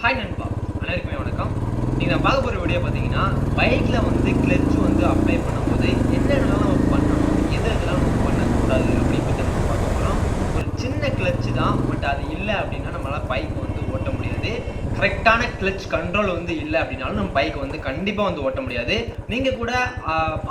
Hi நண்பா, அனைவருக்குமே வணக்கம். நீங்கள் நான் பார்க்க போகிற வீடியோ பார்த்தீங்கன்னா, பைக்கில் வந்து கிளச்சு வந்து அப்ளை பண்ணும்போது என்னென்னலாம் நம்ம பண்ணணும், எதெல்லாம் நம்ம பண்ணக்கூடாது அப்படின்னு பற்றி நம்ம பார்க்க போகிறோம். ஒரு சின்ன கிளச்சு தான், பட் அது இல்லை அப்படின்னா நம்மளால் பைக் வந்து ஓட்ட முடியாது. கரெக்டான கிளச் கண்ட்ரோல் வந்து இல்லை அப்படின்னாலும் நம்ம பைக் வந்து கண்டிப்பாக வந்து ஓட்ட முடியாது. நீங்கள் கூட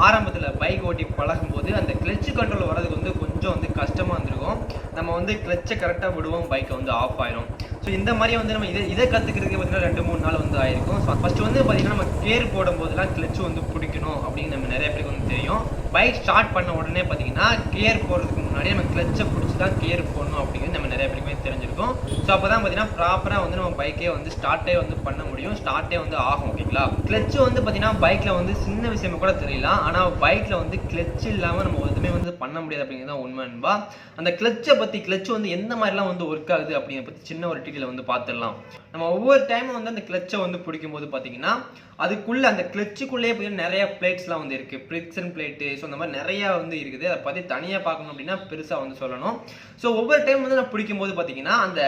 ஆரம்பத்தில் பைக் ஓட்டி பழகும்போது அந்த கிளச்சு கண்ட்ரோல் வர்றதுக்கு வந்து கொஞ்சம் வந்து கஷ்டமாக இருந்திருக்கும். நம்ம வந்து கிளச்சை கரெக்டாக விடுவோம், பைக்கை வந்து ஆஃப் ஆயிரும். ஸோ இந்த மாதிரி வந்து நம்ம இதை கற்றுக்கிறதுக்கு பார்த்தீங்கன்னா 2-3 நாள் வந்து ஆயிருக்கும். ஸோ ஃபஸ்ட்டு வந்து பார்த்தீங்கன்னா நம்ம கேர் போடும்போதெல்லாம் கிளச்சு வந்து பிடிக்கணும் அப்படின்னு நம்ம நிறைய பேருக்கு வந்து தெரியும். பைக் ஸ்டார்ட் பண்ண உடனே பார்த்தீங்கன்னா கேர் போடுறதுக்கு முன்னாடி நம்ம கிளச்சை பிடிச்சி தான் கேர் போடணும் அப்படிங்கிறது நம்ம நிறைய பேருக்குமே தெரிஞ்சிருக்கும். ஸோ அப்போ தான் பார்த்தீங்கன்னா ப்ராப்பராக வந்து நம்ம பைக்கே வந்து ஸ்டார்ட்டே வந்து பண்ண முடியும், ஸ்டார்ட்டே வந்து ஆகும். ஓகேங்களா? கிளச்சு வந்து பார்த்தீங்கன்னா பைக்கில் வந்து சின்ன விஷயமா கூட தெரியலாம், ஆனால் பைக்கில் வந்து கிளச் இல்லாமல் நம்ம எதுவுமே வந்து பண்ண முடியாது அப்படிங்கிறது தான் உண்மை நண்பா. அந்த கிளச்சை பற்றி கிளச் வந்து எந்த மாதிரிலாம் வந்து ஒர்க் ஆகுது அப்படிங்கிறத பற்றி சின்ன ஒரு டீட்டெயில் வந்து பார்த்துடலாம். நம்ம ஒவ்வொரு டைமும் வந்து அந்த கிளச்சை வந்து பிடிக்கும்போது பார்த்தீங்கன்னா அதுக்குள்ளே அந்த கிளச்சுக்குள்ளேயே போய் நிறைய பிளேட்ஸ்லாம் வந்து இருக்குது, ஃப்ரிக்ஷன் பிளேட்டு. ஸோ அந்த மாதிரி நிறையா வந்து இருக்குது. அதை பற்றி தனியாக பார்க்கணும் அப்படின்னா பெருசாக வந்து சொல்லணும். ஸோ ஒவ்வொரு டைம் வந்து நான் பிடிக்கும்போது பார்த்தீங்கன்னா அந்த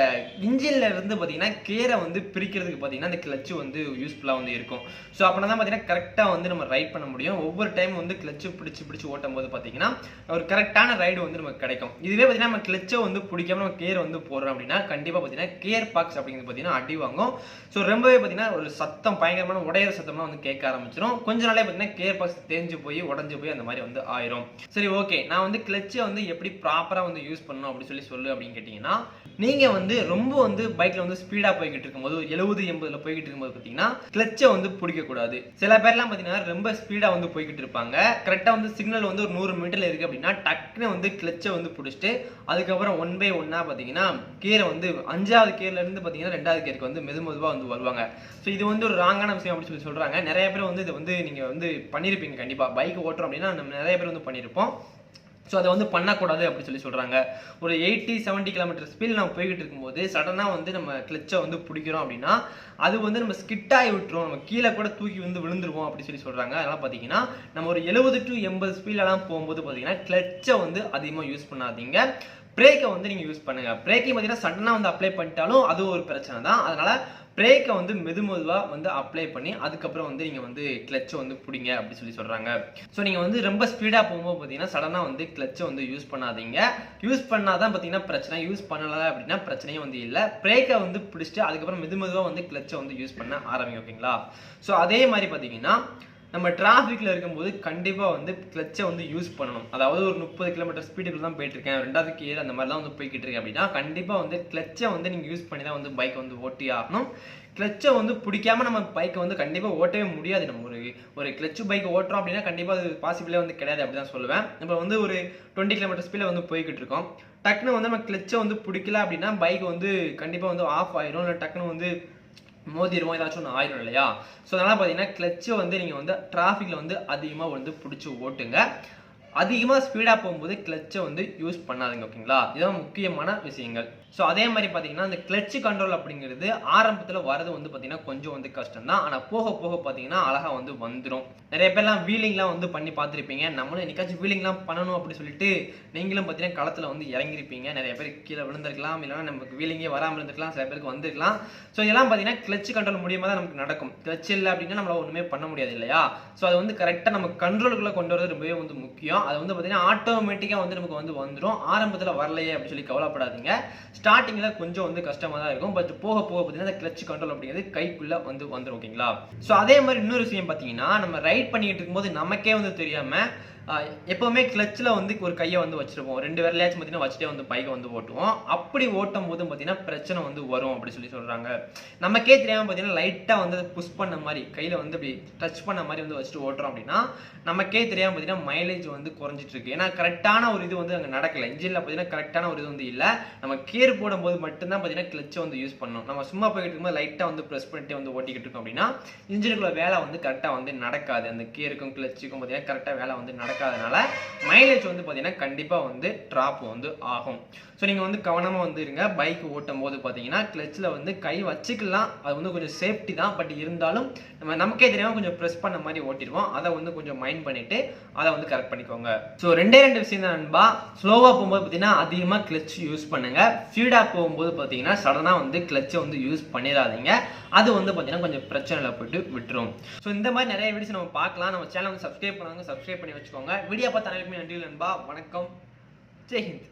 இன்ஜினில் இருந்து பார்த்தீங்கன்னா கேரை வந்து பிரிக்கிறதுக்கு பார்த்தீங்கன்னா அந்த கிளச்சு வந்து யூஸ்ஃபுல்லாக வந்து இருக்கும். ஸோ அப்படின்னா தான் பார்த்தீங்கன்னா கரெக்டாக வந்து நம்ம ரைட் பண்ண முடியும். ஒவ்வொரு டைம் வந்து கிளச்சு பிடிச்சி ஓட்டும் போது பார்த்தீங்கன்னா ஒரு கரெக்டான ரைடு வந்து நமக்கு கிடைக்கும். இதுவே பார்த்தீங்கன்னா நம்ம கிளச்சை வந்து பிடிக்காம நம்ம கேர் வந்து போடுறோம் அப்படின்னா கண்டிப்பாக பார்த்தீங்கன்னா கேர் பாக்ஸ் அப்படிங்கிறது பார்த்தீங்கன்னா அடி வாங்கும். ஸோ ரொம்பவே பார்த்தீங்கன்னா ஒரு சத்தம், பயங்கரமான உடையிற சத்தம்லாம் வந்து கேட்க ஆரம்பிச்சிடும். கொஞ்ச நாளே பார்த்தீங்கன்னா கேர் பாக்ஸ் தேஞ்சு போய் உடஞ்சு போய் அந்த மாதிரி வந்து ஆயிரும். சரி, ஓகே, நான் வந்து கிளச்சை வந்து எப்படி ப்ராப்பராக வந்து யூஸ் பண்ணணும் அப்படின்னு சொல்லு அப்படின்னு கேட்டிங்கன்னா, நீங்கள் வந்து ரொம்ப வந்து பைக்கில் வந்து ஸ்பீடாக போய்கிட்டு இருக்கும்போது 70-80 போய்கிட்டு இருக்கும்போது பார்த்தீங்கன்னா கிளச்சை வந்து பிடிக்கக்கூடாது. சில பேர்லாம் பார்த்தீங்கன்னா ரொம்ப ஸ்பீடாக வந்து போய்கிட்டு இருப்பாங்க. கரெக்டாக வந்து சிக்னல் வந்து ஒரு 100 மீட்டரில் இருக்குது அப்படின்னா டக்குன்னு வந்து கிளச்சை வந்து பிடிச்சிட்டு அதுக்கப்புறம் 1 by 1 பார்த்தீங்கன்னா கேரை வந்து 5வது கேர்லேருந்து பார்த்தீங்கன்னா 2வது கேருக்கு வந்து மெதுவாக வந்து வருவாங்க. ஸோ இது வந்து ஒரு ராங்கான விஷயம் அப்படின்னு சொல்கிறாங்க. நிறைய பேர் வந்து இதை வந்து நீங்கள் வந்து பண்ணியிருப்பீங்க. கண்டிப்பாக பைக் ஓட்டுறோம் அப்படின்னா நம்ம நிறைய பேர் வந்து பண்ணியிருப்போம். ஸோ அதை வந்து பண்ணக்கூடாது அப்படின்னு சொல்கிறாங்க. ஒரு 80-70 கிலோமீட்டர் ஸ்பீடில் நம்ம போய்கிட்டு இருக்கும்போது சடனாக வந்து நம்ம கிளச்சை வந்து பிடிக்கிறோம் அப்படின்னா அது வந்து நம்ம ஸ்கிட்டாகி விட்டுரும், நம்ம கீழே கூட தூக்கி வந்து விழுந்துருவோம் அப்படின்னு சொல்கிறாங்க. அதெல்லாம் பார்த்தீங்கன்னா நம்ம ஒரு 70-80 ஸ்பீடெல்லாம் போகும்போது பார்த்தீங்கன்னா கிளச்சை வந்து அதிகமாக யூஸ் பண்ணாதீங்க. பிரேக்கை வந்து நீங்கள் யூஸ் பண்ணுங்கள். பிரேக்கை பார்த்தீங்கன்னா சடனாக வந்து அப்ளை பண்ணிட்டாலும் அது ஒரு பிரச்சனை தான். அதனால் பிரேக்கை வந்து மெதுவாக வந்து அப்ளை பண்ணி அதுக்கப்புறம் வந்து நீங்கள் வந்து கிளச்சை வந்து பிடிங்க அப்படின்னு சொல்கிறாங்க. ஸோ நீங்கள் வந்து ரொம்ப ஸ்பீடாக போகும்போது பார்த்தீங்கன்னா சடனாக வந்து கிளச்சை வந்து யூஸ் பண்ணாதீங்க. யூஸ் பண்ணால் தான் பார்த்தீங்கன்னா பிரச்சனை, யூஸ் பண்ணலை அப்படின்னா பிரச்சனையும் வந்து இல்லை. பிரேக்கை வந்து பிடிச்சிட்டு அதுக்கப்புறம் மெதுவாக வந்து கிளச்சை வந்து யூஸ் பண்ண ஆரம்பிங்க. ஓகேங்களா? ஸோ அதே மாதிரி பார்த்தீங்கன்னா நம்ம டிராஃபிக்கில் இருக்கும்போது கண்டிப்பாக வந்து கிளச்சை வந்து யூஸ் பண்ணணும். அதாவது ஒரு 30 கிலோமீட்டர் ஸ்பீடுக்கு தான் போயிட்டுருக்கேன், 2வது கியர் அந்த மாதிரிலாம் வந்து போய்கிட்டு இருக்கேன் அப்படின்னா கண்டிப்பாக வந்து கிளச்சை வந்து நீங்கள் யூஸ் பண்ணி தான் வந்து பைக்கை வந்து ஓட்டி ஆகணும். கிளச்சை வந்து பிடிக்காம நம்ம பைக்கை வந்து கண்டிப்பாக ஓட்டவே முடியாது. நம்ம ஒரு கிளச்சு பைக் ஓட்டுறோம் அப்படின்னா கண்டிப்பாக அது பாசிபிளே வந்து கிடையாது அப்படி தான் சொல்லுவேன். நம்ம வந்து ஒரு 20 கிலோமீட்டர் ஸ்பீடில் வந்து போய்கிட்டு இருக்கோம். டக்குன்னு வந்து நம்ம கிளச்சை வந்து பிடிக்கல அப்படின்னா பைக் வந்து கண்டிப்பாக வந்து ஆஃப் ஆயிரும், இல்லை டக்குன்னு வந்து மோதிடுவோம், ஏதாச்சும் ஒன்று ஆயிரும் இல்லையா? ஸோ அதனால் பார்த்தீங்கன்னா கிளச்சை வந்து நீங்கள் வந்து டிராஃபிக்கில் வந்து அதிகமாக வந்து பிடிச்சி ஓட்டுங்க. அதிகமாக ஸ்பீடாக போகும்போது கிளச்சை வந்து யூஸ் பண்ணாதுங்க. ஓகேங்களா? இதுதான் முக்கியமான விஷயங்கள். ஸோ அதே மாதிரி பார்த்தீங்கன்னா அந்த கிளச்சு கண்ட்ரோல் அப்படிங்கிறது ஆரம்பத்தில் வரது வந்து பார்த்தீங்கன்னா கொஞ்சம் வந்து கஷ்டம் தான், ஆனால் போக பார்த்தீங்கன்னா அழகாக வந்து வந்துடும். நிறைய பேர்லாம் வீலிங்லாம் வந்து பண்ணி பார்த்துருப்பீங்க. நம்மளும் என்னைக்காச்சும் வீலிங்லாம் பண்ணணும் அப்படின்னு சொல்லிட்டு நீங்களும் பார்த்தீங்கன்னா களத்தில் வந்து இறங்கிருப்பீங்க. நிறைய பேர் கீழே விழுந்திருக்கலாம், இல்லைன்னா நமக்கு வீலிங்கே வராமல் இருந்திருக்கலாம், சில பேருக்கு வந்திருக்கலாம். ஸோ இதெல்லாம் பார்த்தீங்கன்னா கிளச்சு கண்ட்ரோல் மூலியமாக தான் நமக்கு நடக்கும். கிளச் இல்லை அப்படின்னா நம்மளால் ஒன்றுமே பண்ண முடியாது இல்லையா? ஸோ அது வந்து கரெக்டாக நம்ம கண்ட்ரோலுக்குள்ளே கொண்டு வரது ரொம்பவே வந்து முக்கியம். அது வந்து பார்த்தீங்கன்னா ஆட்டோமேட்டிக்காக வந்து நமக்கு வந்து வந்துடும். ஆரம்பத்தில் வரலையே அப்படின்னு சொல்லி கவலைப்படாதீங்க. ஸ்டார்டிங்கில் கொஞ்சம் வந்து கஷ்டமாக தான் இருக்கும், பட் போக பார்த்தீங்கன்னா அந்த கிளச் கண்ட்ரோல் அப்படிங்கிறது கைக்குள்ளே வந்து வந்துடும். ஓகேங்களா? ஸோ அதே மாதிரி இன்னொரு விஷயம் பார்த்தீங்கன்னா நம்ம ரைட் பண்ணிட்டு இருக்கும்போது நமக்கே வந்து தெரியாமல் எப்போவுமே கிளச்சில் வந்து ஒரு கையை வந்து வச்சுருப்போம், 2 விரலையாச்சும் பார்த்தீங்கன்னா வச்சுட்டே வந்து பைக்கை வந்து ஓட்டுவோம். அப்படி ஓட்டும் போதும் பார்த்தீங்கன்னா பிரச்சனை வந்து வரும் அப்படி சொல்கிறாங்க. நமக்கே தெரியாமல் பார்த்தீங்கன்னா லைட்டாக வந்து புஷ் பண்ண மாதிரி கையில் வந்து அப்படி டச் பண்ண மாதிரி வந்து வச்சுட்டு ஓட்டுறோம் அப்படின்னா நமக்கே தெரியாமல் பார்த்தீங்கன்னா மைலேஜ் வந்து குறைஞ்சிட்டு இருக்கு. ஏன்னா கரெக்டான ஒரு இது வந்து அங்கே நடக்கலை. இன்ஜினில் பார்த்தீங்கன்னா கரெக்டான ஒரு இது வந்து இல்லை. நம்ம கேர் போடும்போது மட்டும்தான் பார்த்தீங்கன்னா கிளச்சை வந்து யூஸ் பண்ணணும். நம்ம சும்மா போய்கிட்டு இருக்கும்போது லைட்டாக வந்து ப்ரெஸ் பண்ணிட்டு வந்து ஓட்டிக்கிட்டு இருக்கோம் அப்படின்னா இன்ஜினுக்குள்ள வேலை வந்து கரெக்டாக வந்து நடக்காது. அந்த கேருக்கும் கிளச்சுக்கும் பார்த்தீங்கன்னா கரெக்டாக வேலை வந்து நடக்காது. நடக்காதனால மைலேஜ் வந்து பார்த்தீங்கன்னா கண்டிப்பாக வந்து ட்ராப் வந்து ஆகும். ஸோ நீங்கள் வந்து கவனமாக வந்து இருங்க. பைக் ஓட்டும் போது பார்த்தீங்கன்னா கிளச்சில் வந்து கை வச்சுக்கலாம், அது வந்து கொஞ்சம் சேஃப்டி தான். பட் இருந்தாலும் நமக்கே தெரியாமல் கொஞ்சம் ப்ரெஸ் பண்ண மாதிரி ஓட்டிடுவோம். அதை வந்து கொஞ்சம் மைண்ட் பண்ணிவிட்டு அதை வந்து கரெக்ட் பண்ணிக்கோங்க. ஸோ 2 விஷயம் தான் நண்பா. ஸ்லோவாக போகும்போது பார்த்தீங்கன்னா அதிகமாக கிளச் யூஸ் பண்ணுங்கள். ஸ்பீடாக போகும்போது பார்த்தீங்கன்னா சடனாக வந்து கிளச்சை வந்து யூஸ் பண்ணிடாதீங்க. அது வந்து பார்த்தீங்கன்னா கொஞ்சம் பிரச்சனையில் போயிட்டு விட்டுரும். ஸோ இந்த மாதிரி நிறைய வீடியோஸ் நம்ம பார்க்கலாம். நம்ம சேனல் வந்து சப்ஸ்கிரைப் பண்ணாங்க, சப்ஸ்கிரைப் பண்ணி வச்சுக்கோங்க. வீடியோ பார்த்து அனைவருக்குமே நன்றி நண்பா. வணக்கம். ஜெய் ஹிந்த்.